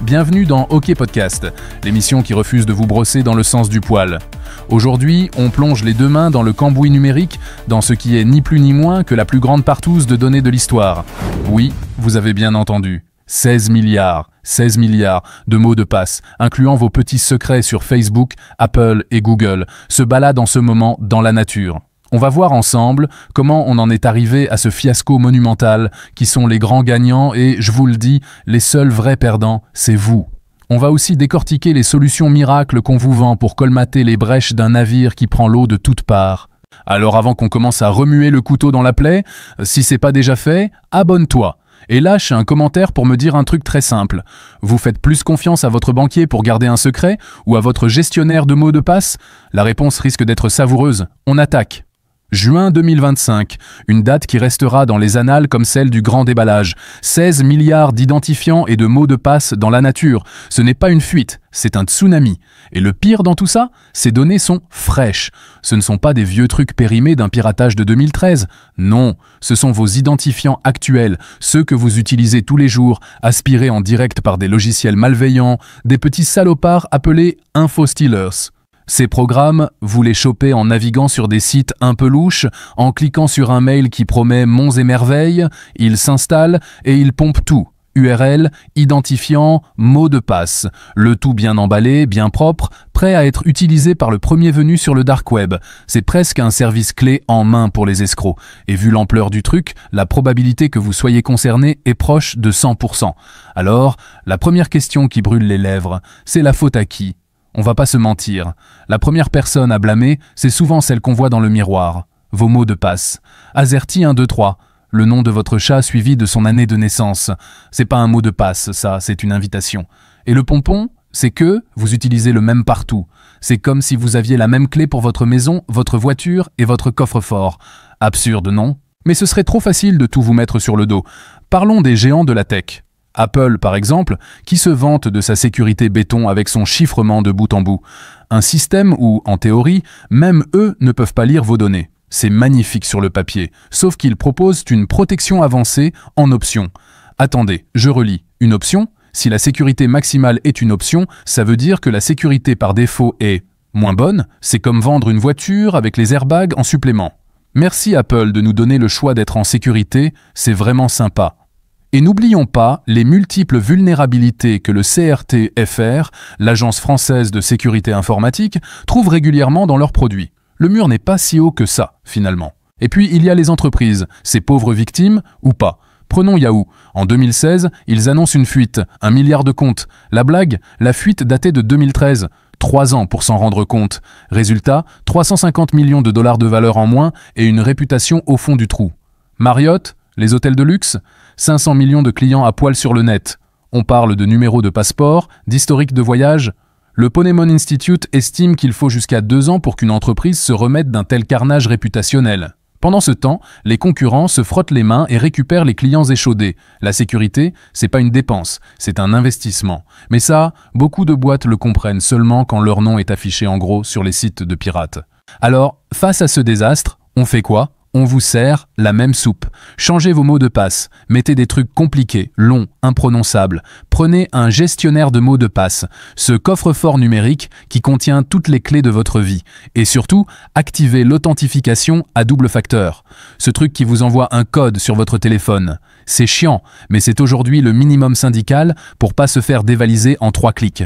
Bienvenue dans OK Podcast, l'émission qui refuse de vous brosser dans le sens du poil. Aujourd'hui, on plonge les deux mains dans le cambouis numérique, dans ce qui est ni plus ni moins que la plus grande partouze de données de l'histoire. Oui, vous avez bien entendu. 16 milliards de mots de passe, incluant vos petits secrets sur Facebook, Apple et Google, se baladent en ce moment dans la nature. On va voir ensemble comment on en est arrivé à ce fiasco monumental qui sont les grands gagnants et, je vous le dis, les seuls vrais perdants, c'est vous. On va aussi décortiquer les solutions miracles qu'on vous vend pour colmater les brèches d'un navire qui prend l'eau de toutes parts. Alors avant qu'on commence à remuer le couteau dans la plaie, si c'est pas déjà fait, abonne-toi. Et lâche un commentaire pour me dire un truc très simple. Vous faites plus confiance à votre banquier pour garder un secret ou à votre gestionnaire de mots de passe? La réponse risque d'être savoureuse. On attaque. Juin 2025, une date qui restera dans les annales comme celle du grand déballage. 16 milliards d'identifiants et de mots de passe dans la nature. Ce n'est pas une fuite, c'est un tsunami. Et le pire dans tout ça, ces données sont fraîches. Ce ne sont pas des vieux trucs périmés d'un piratage de 2013. Non, ce sont vos identifiants actuels, ceux que vous utilisez tous les jours, aspirés en direct par des logiciels malveillants, des petits salopards appelés infostealers. Ces programmes, vous les chopez en naviguant sur des sites un peu louches, en cliquant sur un mail qui promet monts et merveilles, ils s'installent et ils pompent tout. URL, identifiant, mot de passe. Le tout bien emballé, bien propre, prêt à être utilisé par le premier venu sur le dark web. C'est presque un service clé en main pour les escrocs. Et vu l'ampleur du truc, la probabilité que vous soyez concerné est proche de 100%. Alors, la première question qui brûle les lèvres, c'est la faute à qui ? On va pas se mentir. La première personne à blâmer, c'est souvent celle qu'on voit dans le miroir. Vos mots de passe. Azerty 123. Le nom de votre chat suivi de son année de naissance. C'est pas un mot de passe, ça, c'est une invitation. Et le pompon, c'est que vous utilisez le même partout. C'est comme si vous aviez la même clé pour votre maison, votre voiture et votre coffre-fort. Absurde, non? Mais ce serait trop facile de tout vous mettre sur le dos. Parlons des géants de la tech. Apple, par exemple, qui se vante de sa sécurité béton avec son chiffrement de bout en bout. Un système où, en théorie, même eux ne peuvent pas lire vos données. C'est magnifique sur le papier, sauf qu'ils proposent une protection avancée en option. Attendez, je relis. Une option? Si la sécurité maximale est une option, ça veut dire que la sécurité par défaut est moins bonne. C'est comme vendre une voiture avec les airbags en supplément. Merci Apple de nous donner le choix d'être en sécurité, c'est vraiment sympa. Et n'oublions pas les multiples vulnérabilités que le CRTFR, l'Agence française de sécurité informatique, trouve régulièrement dans leurs produits. Le mur n'est pas si haut que ça, finalement. Et puis, il y a les entreprises, ces pauvres victimes, ou pas. Prenons Yahoo. En 2016, ils annoncent une fuite, 1 milliard de comptes. La blague, la fuite datait de 2013. 3 ans pour s'en rendre compte. Résultat, 350 millions de dollars de valeur en moins et une réputation au fond du trou. Marriott, les hôtels de luxe, 500 millions de clients à poil sur le net. On parle de numéros de passeport, d'historique de voyage. Le Ponemon Institute estime qu'il faut jusqu'à 2 ans pour qu'une entreprise se remette d'un tel carnage réputationnel. Pendant ce temps, les concurrents se frottent les mains et récupèrent les clients échaudés. La sécurité, c'est pas une dépense, c'est un investissement. Mais ça, beaucoup de boîtes le comprennent seulement quand leur nom est affiché en gros sur les sites de pirates. Alors, face à ce désastre, on fait quoi ? On vous sert la même soupe. Changez vos mots de passe. Mettez des trucs compliqués, longs, imprononçables. Prenez un gestionnaire de mots de passe, ce coffre-fort numérique qui contient toutes les clés de votre vie. Et surtout, activez l'authentification à double facteur. Ce truc qui vous envoie un code sur votre téléphone. C'est chiant, mais c'est aujourd'hui le minimum syndical pour pas se faire dévaliser en 3 clics.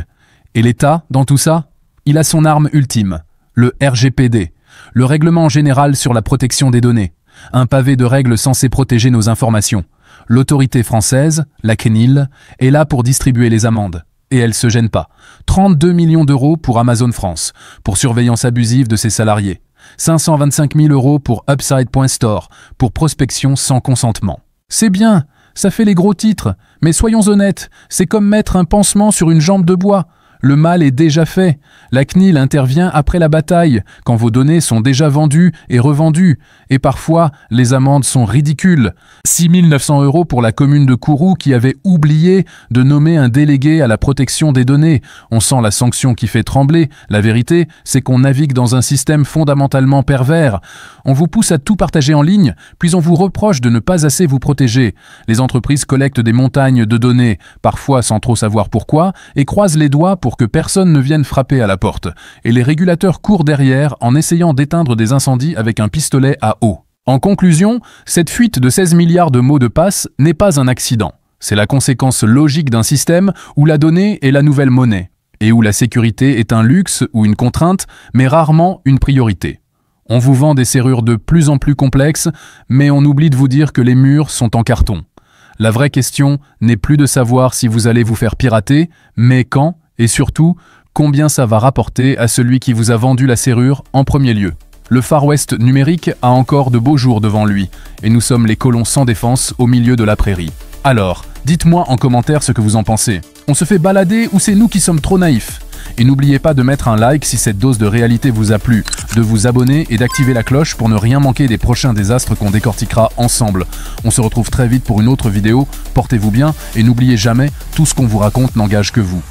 Et l'État, dans tout ça, il a son arme ultime, le RGPD. Le règlement général sur la protection des données, un pavé de règles censées protéger nos informations. L'autorité française, la CNIL, est là pour distribuer les amendes. Et elle se gêne pas. 32 millions d'euros pour Amazon France, pour surveillance abusive de ses salariés. 525 000 euros pour Upside.store, pour prospection sans consentement. C'est bien, ça fait les gros titres, mais soyons honnêtes, c'est comme mettre un pansement sur une jambe de bois. le mal est déjà fait. La CNIL intervient après la bataille, quand vos données sont déjà vendues et revendues. Et parfois, les amendes sont ridicules. 6 900 € pour la commune de Kourou qui avait oublié de nommer un délégué à la protection des données. On sent la sanction qui fait trembler. La vérité, c'est qu'on navigue dans un système fondamentalement pervers. On vous pousse à tout partager en ligne, puis on vous reproche de ne pas assez vous protéger. Les entreprises collectent des montagnes de données, parfois sans trop savoir pourquoi, et croisent les doigts pour que personne ne vienne frapper à la porte. Et les régulateurs courent derrière en essayant d'éteindre des incendies avec un pistolet à eau. En conclusion, cette fuite de 16 milliards de mots de passe n'est pas un accident. C'est la conséquence logique d'un système où la donnée est la nouvelle monnaie, et où la sécurité est un luxe ou une contrainte, mais rarement une priorité. On vous vend des serrures de plus en plus complexes, mais on oublie de vous dire que les murs sont en carton. La vraie question n'est plus de savoir si vous allez vous faire pirater, mais quand, et surtout, combien ça va rapporter à celui qui vous a vendu la serrure en premier lieu. Le Far West numérique a encore de beaux jours devant lui, et nous sommes les colons sans défense au milieu de la prairie. Alors, dites-moi en commentaire ce que vous en pensez. On se fait balader ou c'est nous qui sommes trop naïfs? Et n'oubliez pas de mettre un like si cette dose de réalité vous a plu, de vous abonner et d'activer la cloche pour ne rien manquer des prochains désastres qu'on décortiquera ensemble. On se retrouve très vite pour une autre vidéo, portez-vous bien et n'oubliez jamais, tout ce qu'on vous raconte n'engage que vous.